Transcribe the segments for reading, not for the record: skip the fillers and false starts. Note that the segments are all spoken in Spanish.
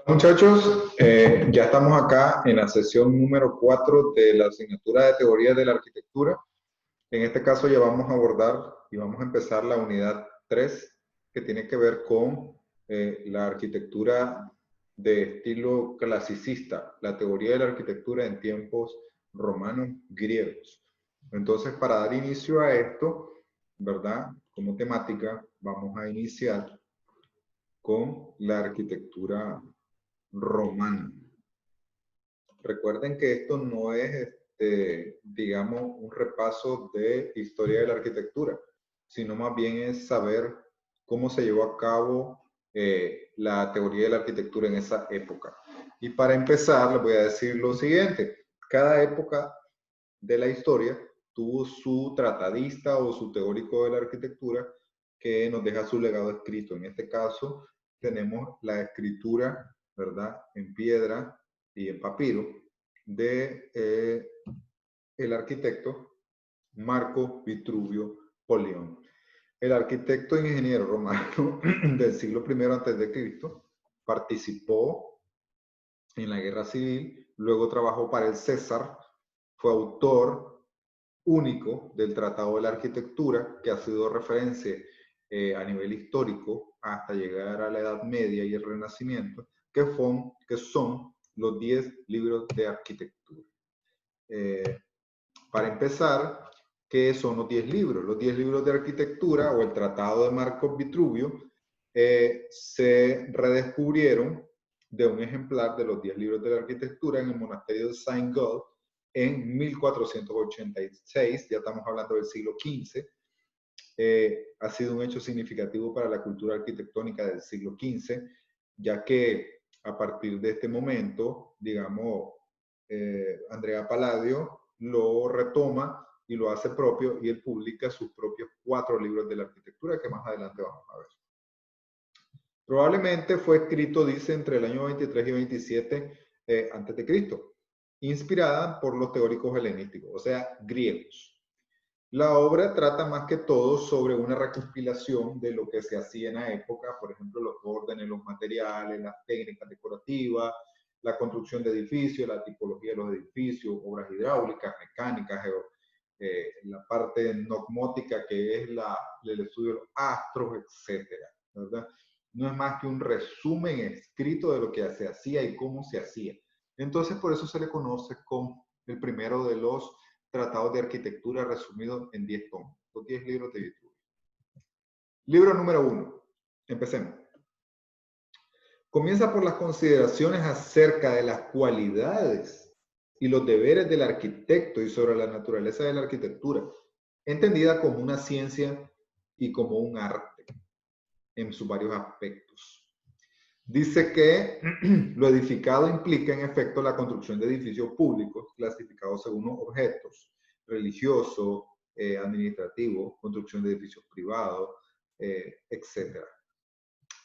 Muchachos, ya estamos acá en la sesión número 4 de la asignatura de Teoría de la Arquitectura. En este caso ya vamos a abordar y vamos a empezar la unidad 3, que tiene que ver con la arquitectura de estilo clasicista, la teoría de la arquitectura en tiempos romanos griegos. Entonces, para dar inicio a esto, ¿verdad? Como temática, vamos a iniciar con la arquitectura romana. Recuerden que esto no es, digamos, un repaso de historia de la arquitectura, sino más bien es saber cómo se llevó a cabo la teoría de la arquitectura en esa época. Y para empezar, les voy a decir lo siguiente. Cada época de la historia tuvo su tratadista o su teórico de la arquitectura que nos deja su legado escrito. En este caso, tenemos la escritura, ¿verdad?, en piedra y en papiro de el arquitecto Marco Vitruvio Polión. El arquitecto e ingeniero romano del siglo I a.C. participó en la guerra civil, luego trabajó para el César, fue autor único del Tratado de la Arquitectura, que ha sido referencia a nivel histórico hasta llegar a la Edad Media y el Renacimiento, que son los 10 libros de arquitectura. Para empezar, ¿qué son los 10 libros? Los 10 libros de arquitectura o el Tratado de Marco Vitruvio se redescubrieron de un ejemplar de los 10 libros de la arquitectura en el monasterio de Saint-Gall en 1486, ya estamos hablando del siglo XV. Ha sido un hecho significativo para la cultura arquitectónica del siglo XV, ya que a partir de este momento, digamos, Andrea Palladio lo retoma y lo hace propio, y él publica sus propios 4 libros de la arquitectura que más adelante vamos a ver. Probablemente fue escrito, dice, entre el año 23 y 27 antes de Cristo, inspirada por los teóricos helenísticos, o sea, griegos. La obra trata más que todo sobre una recopilación de lo que se hacía en la época, por ejemplo, los órdenes, los materiales, las técnicas decorativas, la construcción de edificios, la tipología de los edificios, obras hidráulicas, mecánicas, la parte nocmótica, que es el estudio de los astros, etcétera, ¿verdad? No es más que un resumen escrito de lo que se hacía y cómo se hacía. Entonces, por eso se le conoce como el primero de los tratados de arquitectura resumidos en 10 tomos, los 10 libros de Vitruvio. Libro número 1. Empecemos. Comienza por las consideraciones acerca de las cualidades y los deberes del arquitecto y sobre la naturaleza de la arquitectura, entendida como una ciencia y como un arte en sus varios aspectos. Dice que lo edificado implica en efecto la construcción de edificios públicos clasificados según los objetos, religioso, administrativo, construcción de edificios privados, etc.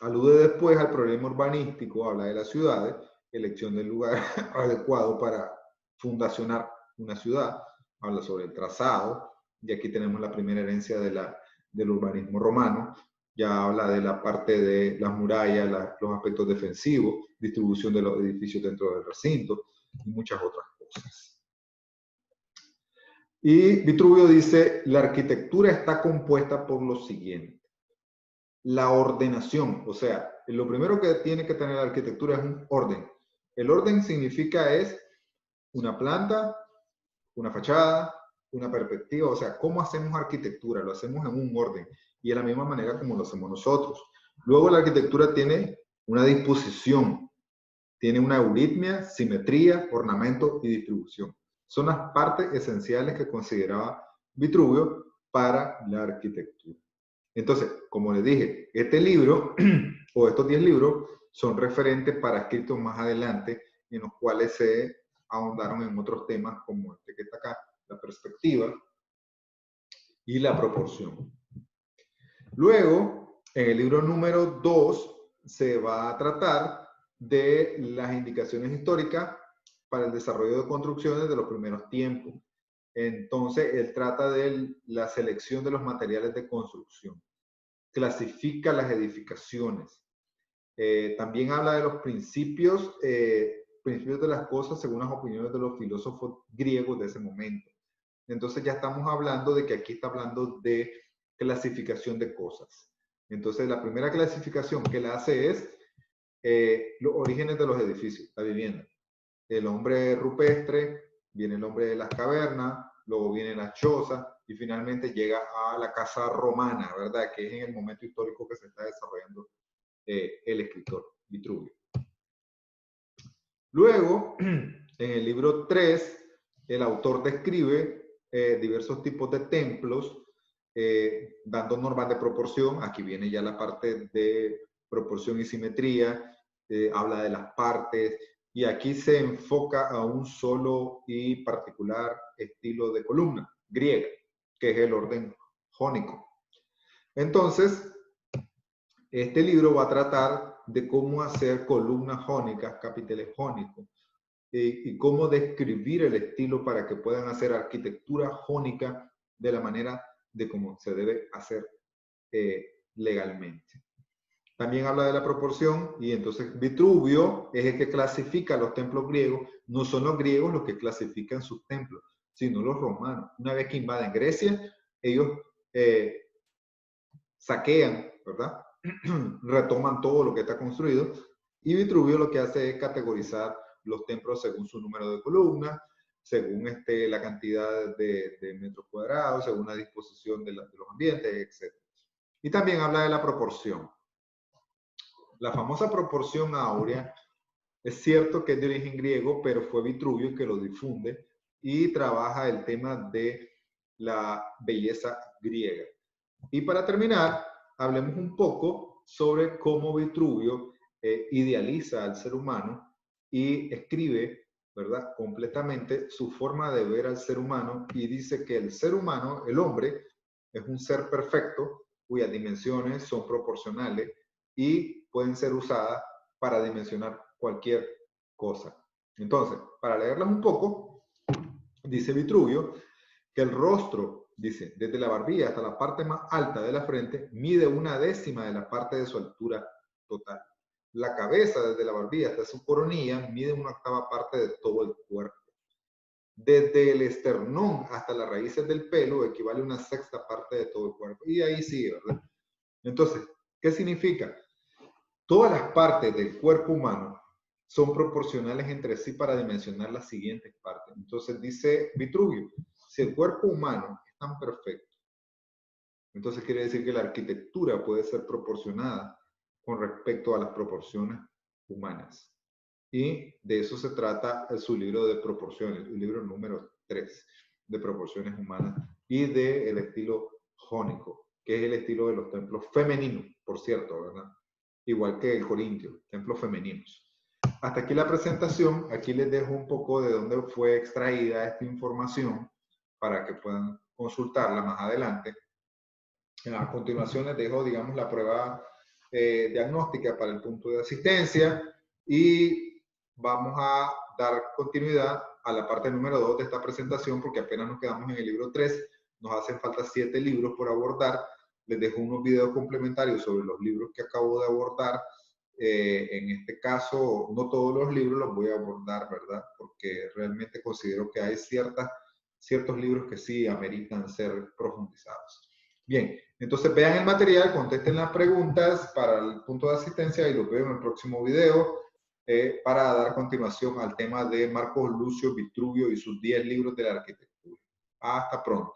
Alude después al problema urbanístico, habla de las ciudades, elección del lugar adecuado para fundacionar una ciudad, habla sobre el trazado, y aquí tenemos la primera herencia del urbanismo romano, ya habla de la parte de las murallas, los aspectos defensivos, distribución de los edificios dentro del recinto y muchas otras cosas. Y Vitruvio dice, la arquitectura está compuesta por lo siguiente. La ordenación, o sea, lo primero que tiene que tener la arquitectura es un orden. El orden significa es una planta, una fachada, una perspectiva, o sea, ¿cómo hacemos arquitectura? Lo hacemos en un orden y de la misma manera como lo hacemos nosotros. Luego la arquitectura tiene una disposición, tiene una euritmia, simetría, ornamento y distribución. Son las partes esenciales que consideraba Vitruvio para la arquitectura. Entonces, como les dije, este libro o estos 10 libros son referentes para escritos más adelante en los cuales se ahondaron en otros temas como este que está acá, la perspectiva y la proporción. Luego, en el libro número 2 se va a tratar de las indicaciones históricas para el desarrollo de construcciones de los primeros tiempos. Entonces, él trata de la selección de los materiales de construcción, clasifica las edificaciones, También habla de los principios de las cosas según las opiniones de los filósofos griegos de ese momento. Entonces ya estamos hablando de que aquí está hablando de clasificación de cosas. Entonces la primera clasificación que él hace es los orígenes de los edificios, la vivienda. El hombre rupestre, viene el hombre de las cavernas, luego vienen las chozas y finalmente llega a la casa romana, ¿verdad? Que es en el momento histórico que se está desarrollando el escritor Vitruvio. Luego, en el libro 3, el autor describe diversos tipos de templos, dando normas de proporción. Aquí viene ya la parte de proporción y simetría, habla de las partes, y aquí se enfoca a un solo y particular estilo de columna griega, que es el orden jónico. Entonces, este libro va a tratar de cómo hacer columnas jónicas, capiteles jónicos, y cómo describir el estilo para que puedan hacer arquitectura jónica de la manera de cómo se debe hacer legalmente. También habla de la proporción, y entonces Vitruvio es el que clasifica los templos griegos. No son los griegos los que clasifican sus templos, sino los romanos. Una vez que invaden Grecia, ellos saquean, ¿verdad? Retoman todo lo que está construido, y Vitruvio lo que hace es categorizar los templos según su número de columnas, según la cantidad de metros cuadrados, según la disposición de los ambientes, etc. Y también habla de la proporción. La famosa proporción áurea es cierto que es de origen griego, pero fue Vitruvio que lo difunde y trabaja el tema de la belleza griega. Y para terminar, hablemos un poco sobre cómo Vitruvio idealiza al ser humano y escribe, ¿verdad?, completamente su forma de ver al ser humano, y dice que el ser humano, el hombre, es un ser perfecto cuyas dimensiones son proporcionales y pueden ser usadas para dimensionar cualquier cosa. Entonces, para leerlas un poco, dice Vitruvio que el rostro, dice, desde la barbilla hasta la parte más alta de la frente, mide 1/10 de la parte de su altura total. La cabeza, desde la barbilla hasta su coronilla, mide 1/8 parte de todo el cuerpo. Desde el esternón hasta las raíces del pelo equivale a 1/6 parte de todo el cuerpo. Y ahí sigue, ¿verdad? Entonces, ¿qué significa? Todas las partes del cuerpo humano son proporcionales entre sí para dimensionar las siguientes partes. Entonces dice Vitruvio, si el cuerpo humano es tan perfecto, entonces quiere decir que la arquitectura puede ser proporcionada con respecto a las proporciones humanas. Y de eso se trata su libro de proporciones, el libro número 3, de proporciones humanas y del estilo jónico, que es el estilo de los templos femeninos, por cierto, ¿verdad? Igual que el corintio, templos femeninos. Hasta aquí la presentación. Aquí les dejo un poco de dónde fue extraída esta información para que puedan consultarla más adelante. A continuación les dejo, digamos, la prueba diagnóstica para el punto de asistencia, y vamos a dar continuidad a la parte número 2 de esta presentación, porque apenas nos quedamos en el libro 3, nos hacen falta 7 libros por abordar. Les dejo unos videos complementarios sobre los libros que acabo de abordar. En este caso, no todos los libros los voy a abordar, ¿verdad? Porque realmente considero que hay ciertos libros que sí ameritan ser profundizados. Bien, entonces vean el material, contesten las preguntas para el punto de asistencia, y los veo en el próximo video para dar continuación al tema de Marcos Lucio Vitruvio y sus 10 libros de la arquitectura. Hasta pronto.